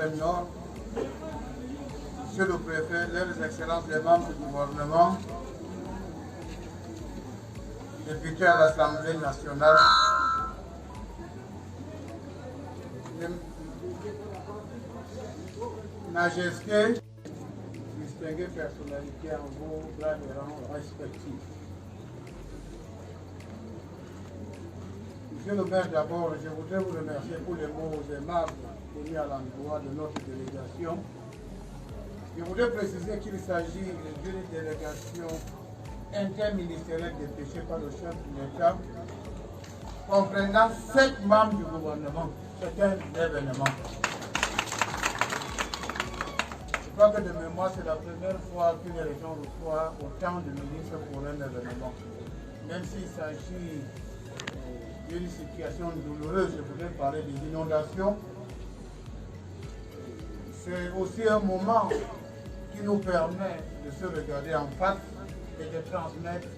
l'extrême nord, Monsieur le Préfet, leurs excellences les membres du gouvernement, députés à l'Assemblée nationale, Majesté, distinguées personnalités en vos grades et rangs respectifs. Monsieur le maire, d'abord, je voudrais vous remercier pour les mots aimables tenus à l'endroit de notre délégation. Je voudrais préciser qu'il s'agit d'une délégation interministérielle dépêchée par le chef de l'État, comprenant 7 membres du gouvernement. C'est un événement. Je crois que de mémoire, c'est la première fois qu'une région reçoit autant de ministres pour un événement. Même s'il s'agit d'une situation douloureuse, je voudrais parler des inondations. C'est aussi un moment qui nous permet de se regarder en face et de transmettre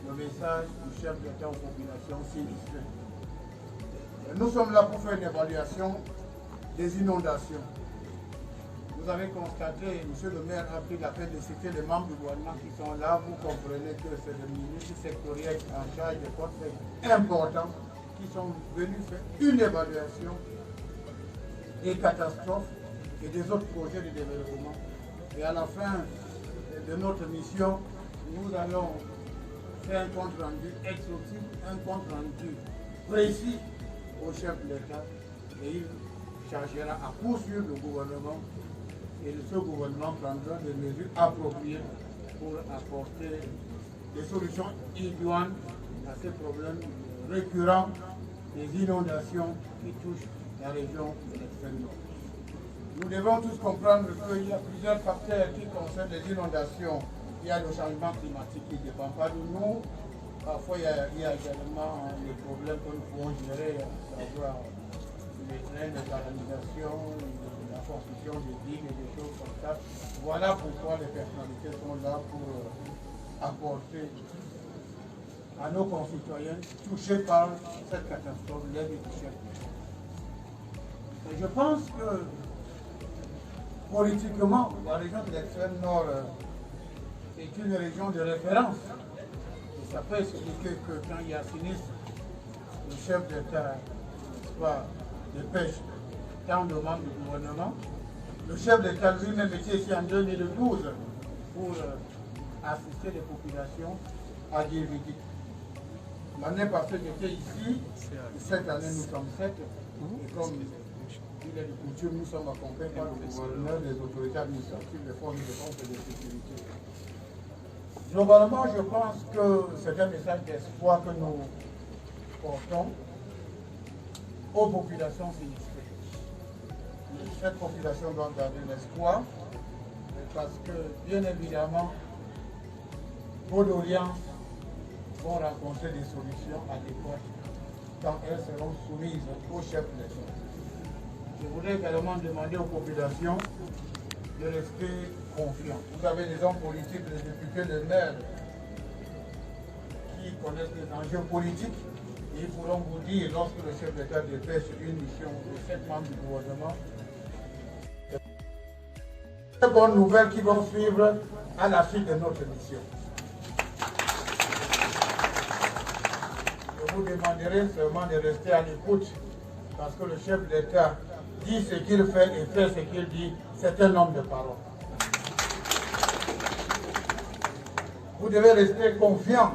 le message du chef d'État aux populations sinistrées. Nous sommes là pour faire une évaluation des inondations. Vous avez constaté, monsieur le maire a pris la peine de citer les membres du gouvernement qui sont là. Vous comprenez que c'est le ministre sectoriel en charge des portefeuilles importants qui sont venus faire une évaluation des catastrophes et des autres projets de développement. Et à la fin de notre mission, nous allons faire un compte rendu exhaustif, un compte rendu précis au chef de l'État et il chargera à poursuivre le gouvernement et ce gouvernement prendra des mesures appropriées pour apporter des solutions idoines à ces problèmes récurrents des inondations qui touchent la région de l'extrême nord. Nous devons tous comprendre qu'il y a plusieurs facteurs qui concernent les inondations. Il y a le changement climatique qui ne dépend pas de nous. Parfois, il y a également les problèmes que nous pouvons gérer, à savoir les trains de canalisation, la construction des digues et des choses comme ça. Voilà pourquoi les personnalités sont là pour apporter à nos concitoyens touchés par cette catastrophe l'aide du chef. Et je pense que politiquement, la région de l'extrême nord est une région de référence. Et ça peut expliquer que quand il y a sinistre, le chef d'État, dépêche tant de membres du gouvernement. Le chef d'État lui-même était ici en 2012 pour assister les populations à Guévidi. L'année passée, j'étais ici. Cette année, nous sommes 7. Et comme il est de coutume, nous sommes accompagnés par le gouverneur, des autorités administratives, des forces de défense et de sécurité. Globalement, je pense que c'est un message d'espoir que nous portons aux populations sinistrées. Cette population doit garder l'espoir parce que, bien évidemment, vos doléances vont rencontrer des solutions adéquates quand elles seront soumises au chef de l'État. Je voudrais également demander aux populations de rester confiants. Vous avez des hommes politiques, des députés, des maires qui connaissent les enjeux politiques et ils pourront vous dire, lorsque le chef d'État dépêche une mission de 7 membres du gouvernement, de bonnes nouvelles qui vont suivre à la suite de notre mission. Je vous demanderai seulement de rester à l'écoute parce que le chef d'État dit ce qu'il fait et fait ce qu'il dit. C'est un homme de parole. Vous devez rester confiant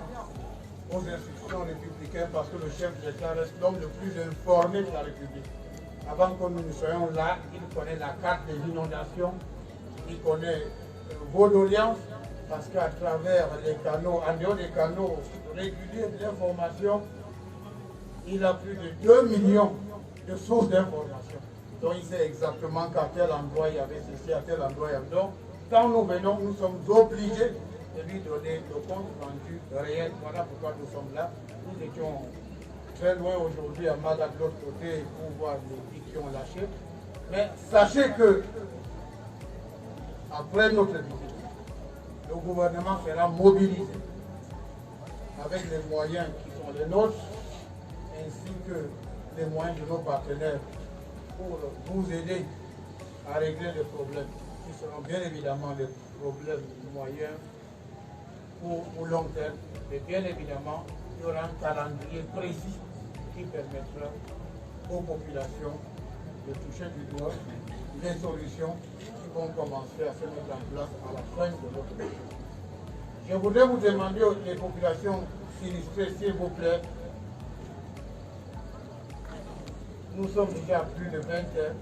aux institutions républicaines parce que le chef d'État reste l'homme le plus informé de la République. Avant que nous ne soyons là, il connaît la carte des inondations, il connaît vos doléances, parce qu'à travers les canaux, en dehors des canaux réguliers d'information, il a plus de 2 millions de sources d'information. Donc il sait exactement qu'à tel endroit il y avait ceci, à tel endroit il y avait donc. Quand nous venons, nous sommes obligés de lui donner le compte rendu réel. Voilà pourquoi nous sommes là. Nous étions très loin aujourd'hui à Maga de l'autre côté pour voir les vies qui ont lâché. Mais sachez que après notre visite, le gouvernement sera mobilisé avec les moyens qui sont les nôtres ainsi que les moyens de nos partenaires pour vous aider à régler les problèmes qui seront bien évidemment des problèmes moyens ou long terme, mais bien évidemment, il y aura un calendrier précis qui permettra aux populations de toucher du doigt les solutions qui vont commencer à se mettre en place à la fin de notre pays. Je voudrais vous demander aux populations sinistrées, s'il vous plaît, nous sommes déjà à plus de 20 heures,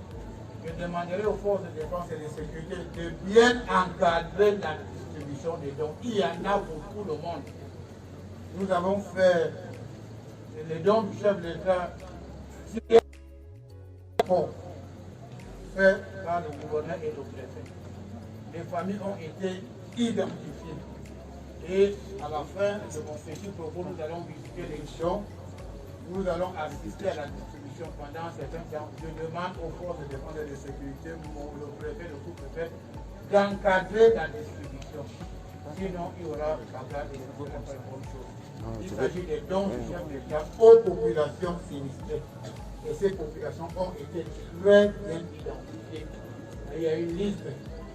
je demanderai aux forces de défense et de sécurité de bien encadrer la distribution des dons. Il y en a pour tout le monde. Nous avons fait les dons du chef de l'État fait par le gouverneur et le préfet. Les familles ont été identifiées. Et à la fin de mon petit propos, nous allons visiter l'élection. Nous allons assister à la distribution pendant un certain temps. Je demande aux forces de défense et de sécurité, le préfet, le sous-préfet, d'encadrer la distribution. Sinon, il y aura camarade et il pas une bonne chose. Il s'agit des dons du chef d'État aux populations sinistrées. Et ces populations ont été très bien identifiées. Et il y a une liste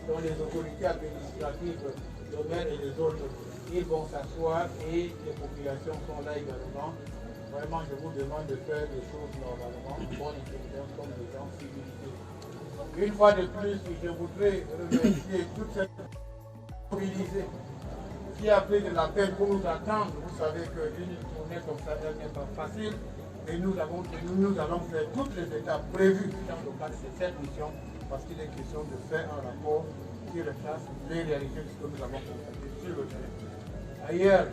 dont les autorités administratives, le maire et les autres, ils vont s'asseoir et les populations sont là également. Vraiment, je vous demande de faire des choses normalement, bonne intelligence, comme les gens civilisés. Une fois de plus, je voudrais remercier toute cette mobilisée qui a pris de la peine pour nous attendre. Vous savez qu'une tournée comme ça, elle n'est pas facile. Et nous allons faire toutes les étapes prévues dans le cadre de cette mission, parce qu'il est question de faire un rapport qui retrace les réalités de ce que nous avons constaté sur le terrain. Ailleurs,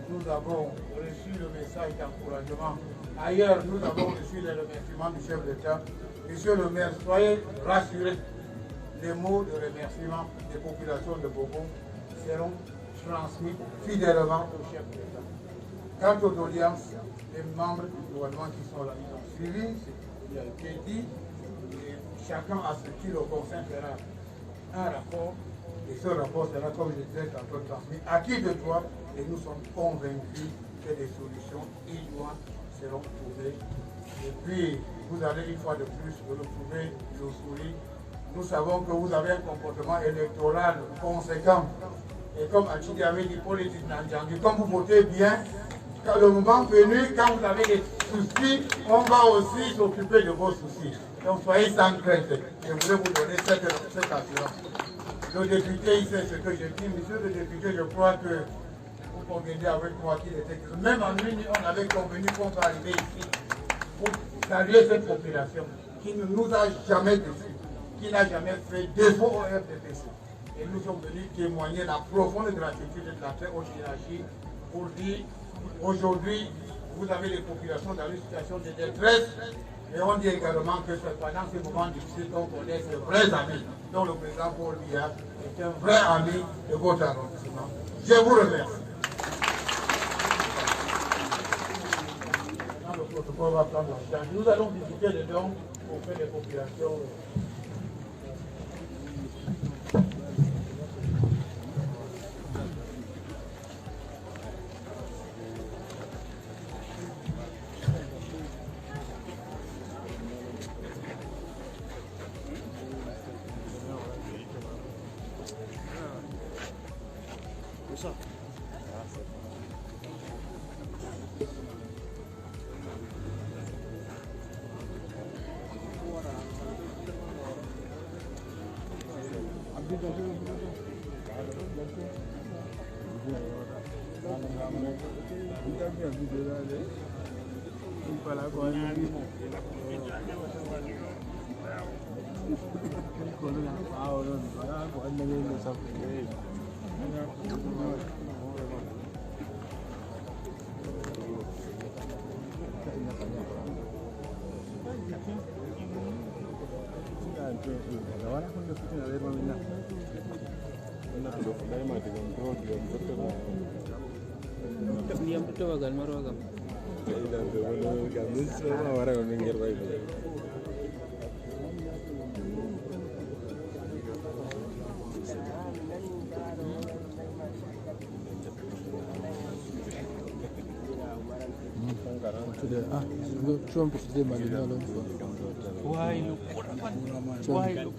nous avons reçu le message d'encouragement. Ailleurs, nous avons reçu les remerciements du chef d'État. Monsieur le maire, soyez rassurés. Les mots de remerciement des populations de Bobo seront transmis fidèlement au chef d'État. Quant aux audiences, les membres du gouvernement qui sont là, ils ont suivi ce qui a été dit. Et chacun à ce qui le concerne fera un rapport. Et ce rapport sera, comme je disais, tantôt transmis à qui de droit. Et nous sommes convaincus que des solutions idoines seront trouvées. Et puis, vous allez une fois de plus retrouver le sourire. Nous savons que vous avez un comportement électoral conséquent. Et comme Achidi avait dit, politique Nanjangi, comme vous votez bien, quand le moment venu, quand vous avez des soucis, on va aussi s'occuper de vos soucis. Donc soyez sans crainte. Je voulais vous donner cette assurance. Le député, il sait ce que je dis. Monsieur le député, je crois que vous convenez avec moi qu'il était que même en une, on avait convenu qu'on va arriver ici pour saluer cette population qui ne nous a jamais déçus, qui n'a jamais fait défaut au RDPC. Et nous sommes venus témoigner la profonde gratitude de la très haute hiérarchie pour dire aujourd'hui, vous avez les populations dans une situation de détresse. Et on dit également que c'est pendant ces moments difficiles qu'on connaît ces vrais amis, dont le président Paul Biya est un vrai ami de votre arrondissement. Je vous remercie. Maintenant, le protocole va prendre la charge. Nous allons visiter les dons auprès des populations. Tu vas me préciser ma lumière l'autre fois. Why look Why look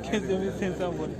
15,500 won.